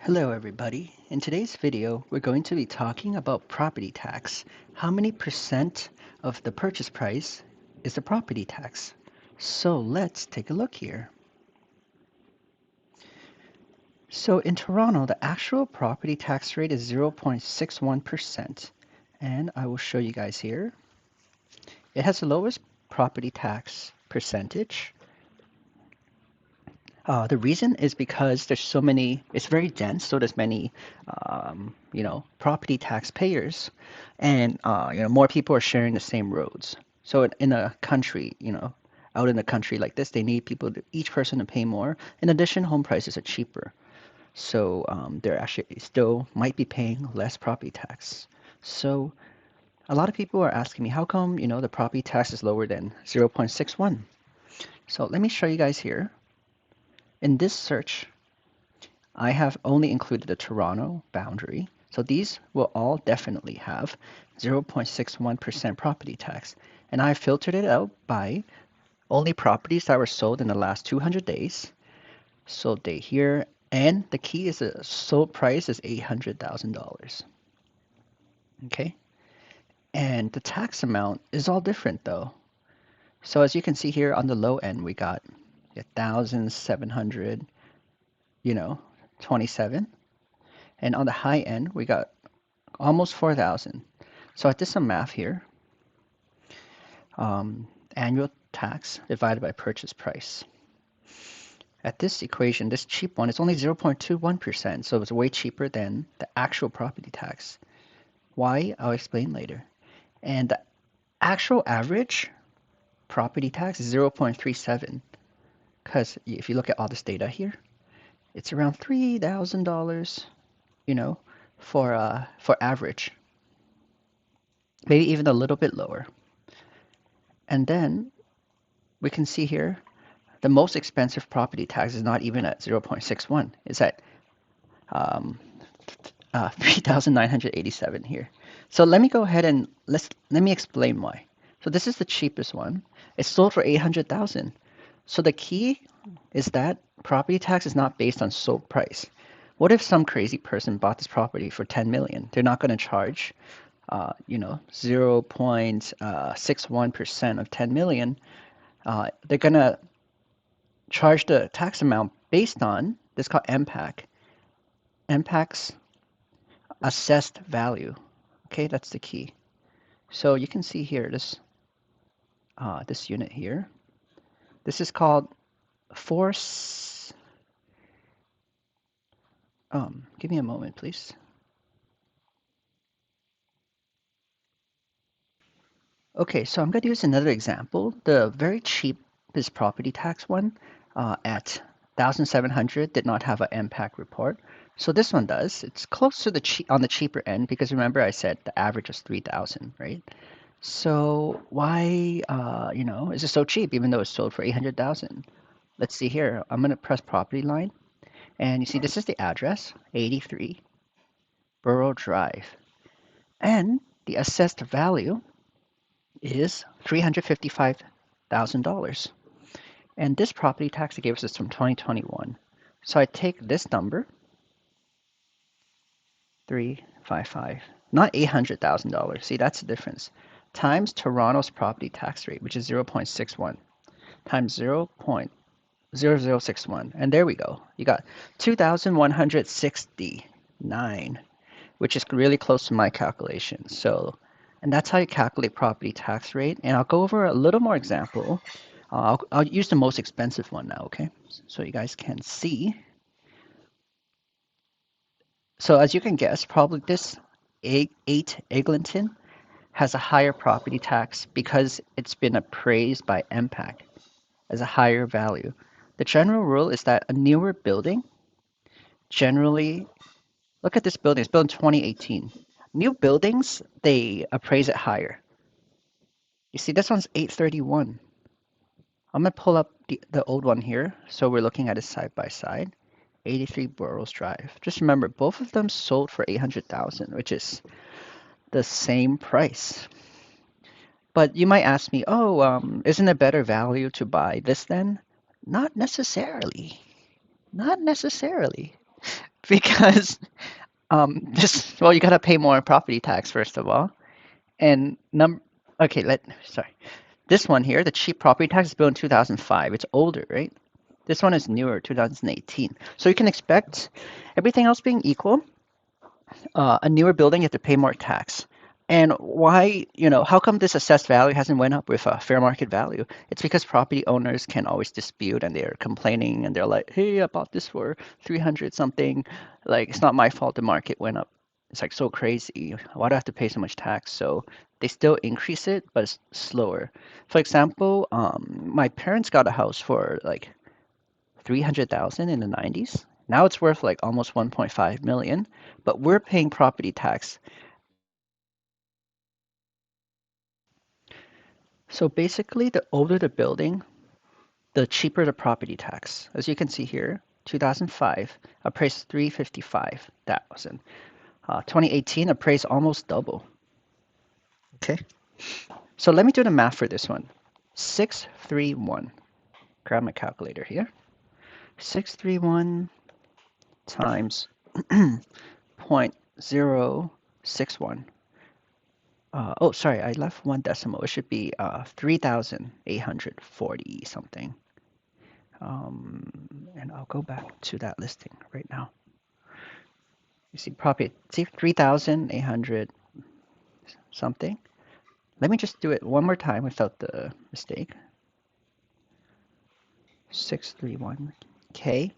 Hello everybody. In today's video, we're going to be talking about property tax. How many percent of the purchase price is the property tax? So let's take a look here. So in Toronto, the actual property tax rate is 0.61%. And I will show you guys here. It has the lowest property tax percentage. The reason is because there's so many, it's very dense, so there's many, property tax payers, and, more people are sharing the same roads. So in a country, out in the country like this, they need people, each person to pay more. In addition, home prices are cheaper. So they're actually still might be paying less property tax. So a lot of people are asking me, how come, the property tax is lower than 0.61? So let me show you guys here. In this search, I have only included the Toronto boundary. So these will all definitely have 0.61% property tax. And I filtered it out by only properties that were sold in the last 200 days. Sold date here. And the key is the sold price is $800,000. Okay. And the tax amount is all different though. So as you can see here on the low end, we got 1,700, 27. And on the high end, we got almost 4,000. So I did some math here. Annual tax divided by purchase price. At this equation, this cheap one is only 0.21%, so it's way cheaper than the actual property tax. Why? I'll explain later. And the actual average property tax is 0.37, because if you look at all this data here, it's around $3,000, for average. Maybe even a little bit lower. And then we can see here the most expensive property tax is not even at 0.61. It's at 3,987 here. So let me go ahead and let me explain why. So this is the cheapest one. It's sold for 800,000. So the key is that property tax is not based on sold price. What if some crazy person bought this property for 10 million? They're not going to charge 0.61% of 10 million. They're going to charge the tax amount based on this called MPAC. MPAC's assessed value. Okay, that's the key. So you can see here this unit here. This is called force. Give me a moment, please. Okay, so I'm going to use another example. The very cheapest property tax one at 1,700 did not have an MPAC report. So this one does. It's close to on the cheaper end because remember I said the average is 3,000, right? So why, is it so cheap even though it's sold for 800,000? Let's see here. I'm going to press property line and you see this is the address, 83 Borough Drive. And the assessed value is $355,000. And this property tax they gave us is from 2021. So I take this number, 355, not $800,000. See, that's the difference. Times Toronto's property tax rate, which is 0.61, times 0.0061. And there we go. You got 2,169, which is really close to my calculation. So, and that's how you calculate property tax rate. And I'll go over a little more example. I'll use the most expensive one now, okay? So you guys can see. So as you can guess, probably this 8 Eglinton has a higher property tax because it's been appraised by MPAC as a higher value. The general rule is that a newer building generally, look at this building, it's built in 2018. New buildings, they appraise it higher. You see, this one's 831. I'm gonna pull up the old one here, so we're looking at it side by side. 83 Burroughs Drive. Just remember, both of them sold for 800,000, which is the same price. But you might ask me, oh, isn't it better value to buy this then? Not necessarily. Not necessarily. because this well, you gotta pay more property tax first of all, and okay, sorry. This one here, the cheap property tax is built in 2005. It's older, right? This one is newer, 2018. So you can expect everything else being equal, a newer building, you have to pay more tax. And why, how come this assessed value hasn't went up with fair market value? It's because property owners can always dispute and they're complaining and they're like, hey, I bought this for 300 something. Like, it's not my fault the market went up. It's like so crazy. Why do I have to pay so much tax? So they still increase it, but it's slower. For example, my parents got a house for like 300,000 in the 90s. Now it's worth like almost 1.5 million, but we're paying property tax. So basically, the older the building, the cheaper the property tax. As you can see here, 2005 appraised 355,000. 2018 appraised almost double. Okay. So let me do the math for this one. 631. Grab my calculator here. 631 times 0.061. Oh, sorry, I left one decimal. It should be 3,840 something. And I'll go back to that listing right now. You see, property, see 3,800 something. Let me just do it one more time without the mistake. 631K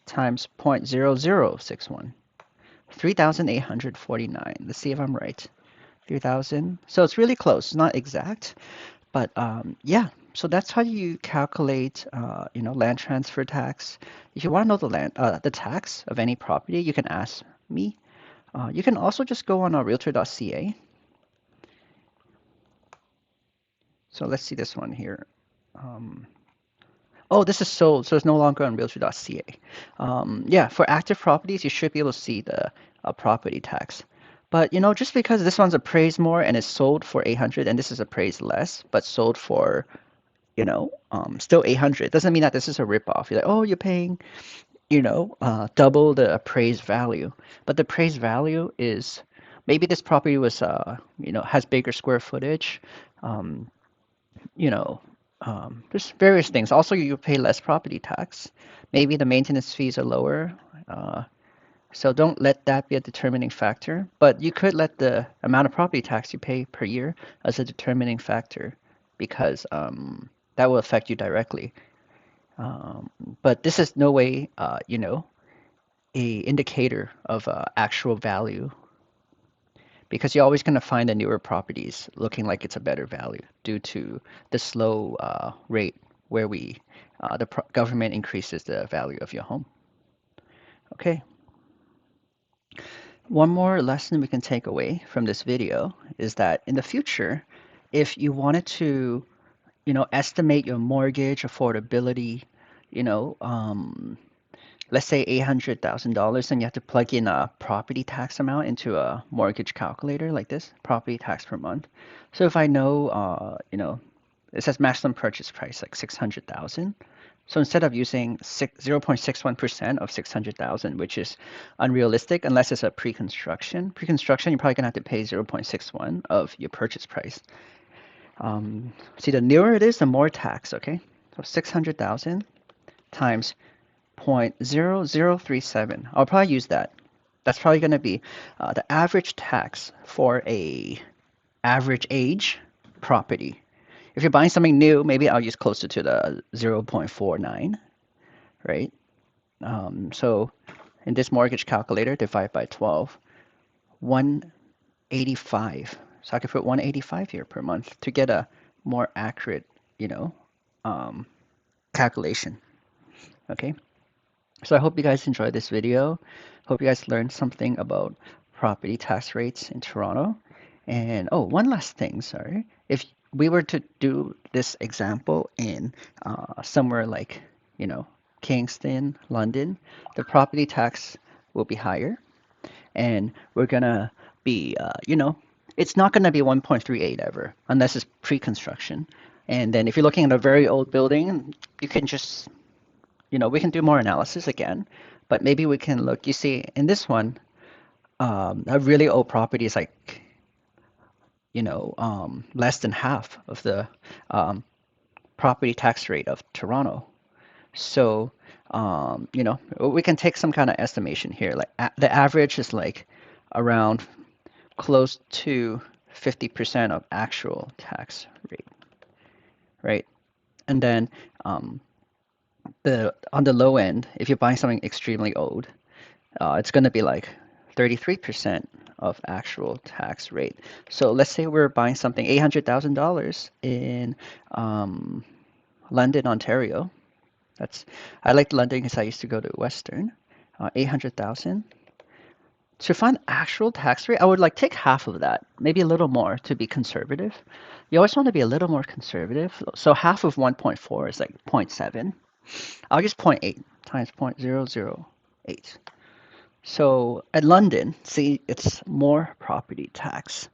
times 0.0061. 3,849. Let's see if I'm right. 3,000. So it's really close, not exact, but yeah. So that's how you calculate, land transfer tax. If you want to know the tax of any property, you can ask me. You can also just go on Realtor.ca. So let's see this one here. Um, oh, this is sold, so it's no longer on Realtor.ca. Yeah, for active properties, you should be able to see the property tax. But just because this one's appraised more and is sold for 800, and this is appraised less, but sold for still 800, doesn't mean that this is a ripoff. You're like, oh, you're paying, double the appraised value. But the appraised value is maybe this property was, has bigger square footage. Um, you know, there's various things. Also, you pay less property tax. Maybe the maintenance fees are lower. Uh, so don't let that be a determining factor. But you could let the amount of property tax you pay per year as a determining factor because that will affect you directly. But this is no way, a indicator of actual value because you're always going to find the newer properties looking like it's a better value due to the slow rate where the government increases the value of your home. Okay, one more lesson we can take away from this video is that in the future, if you wanted to, estimate your mortgage affordability, you know, um, let's say $800,000, and you have to plug in a property tax amount into a mortgage calculator like this, property tax per month. So if I know, it says maximum purchase price like 600,000. So instead of using 0.61% of 600,000, which is unrealistic unless it's a pre-construction, you're probably gonna have to pay 0.61 of your purchase price. See, the newer it is, the more tax. Okay, so 600,000 times 0.0037. I'll probably use that. That's probably going to be the average tax for a average age property. If you're buying something new, maybe I'll use closer to the 0.49, right? So in this mortgage calculator, divide by 12, 185. So I could put 185 here per month to get a more accurate, um, calculation. Okay. So I hope you guys enjoyed this video. Hope you guys learned something about property tax rates in Toronto. And oh, one last thing, sorry. If we were to do this example in somewhere like, you know, Kingston, London, the property tax will be higher. And we're gonna be, it's not gonna be 1.38 ever, unless it's pre-construction. And then if you're looking at a very old building, you can just we can do more analysis again, But maybe we can look, you see, in this one, a really old property is like, less than half of the um, property tax rate of Toronto. So, we can take some kind of estimation here. Like the average is like around close to 50% of actual tax rate, right? And then um, the on the low end, if you're buying something extremely old, it's going to be like 33% of actual tax rate. So let's say we're buying something $800,000 in um, London, Ontario. That's I like London because I used to go to Western. 800,000. To find actual tax rate, I would like take half of that, maybe a little more to be conservative. You always want to be a little more conservative. So half of 1.4 is like zero point 0.7. I'll use zero point 0.8 times 0.008. So at London, see, it's more property tax.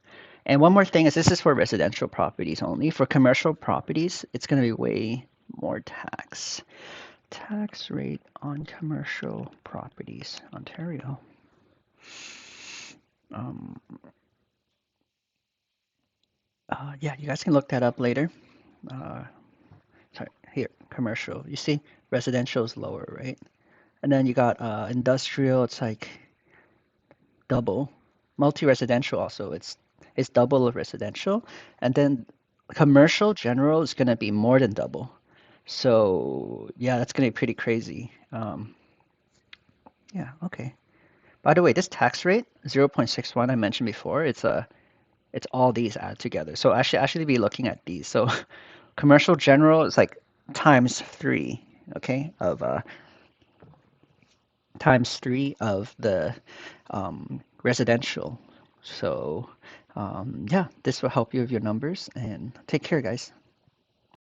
And one more thing is this is for residential properties only. For commercial properties, it's going to be way more tax. Tax rate on commercial properties, Ontario. Um, yeah, you guys can look that up later. Uh, sorry, here, commercial. You see, residential is lower, right? And then you got industrial, it's like double. Multi-residential also, it's double of residential. And then commercial general is gonna be more than double. So yeah, that's gonna be pretty crazy. Yeah, okay. By the way, this tax rate, 0.61 I mentioned before, it's all these add together. So I should actually be looking at these. So commercial general is like times three, okay, of times three of the residential. So yeah, this will help you with your numbers and take care, guys.